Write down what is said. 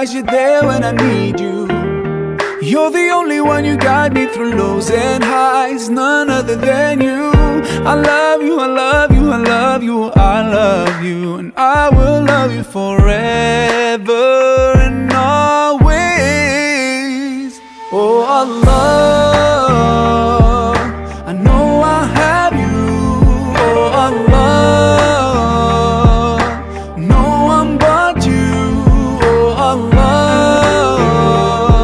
realize you're there when I need you. You're the only one, you guide me through lows and highs, none other than you. I love you, I love you, I love you, I love you, and I will love you forever and always. Oh Allah.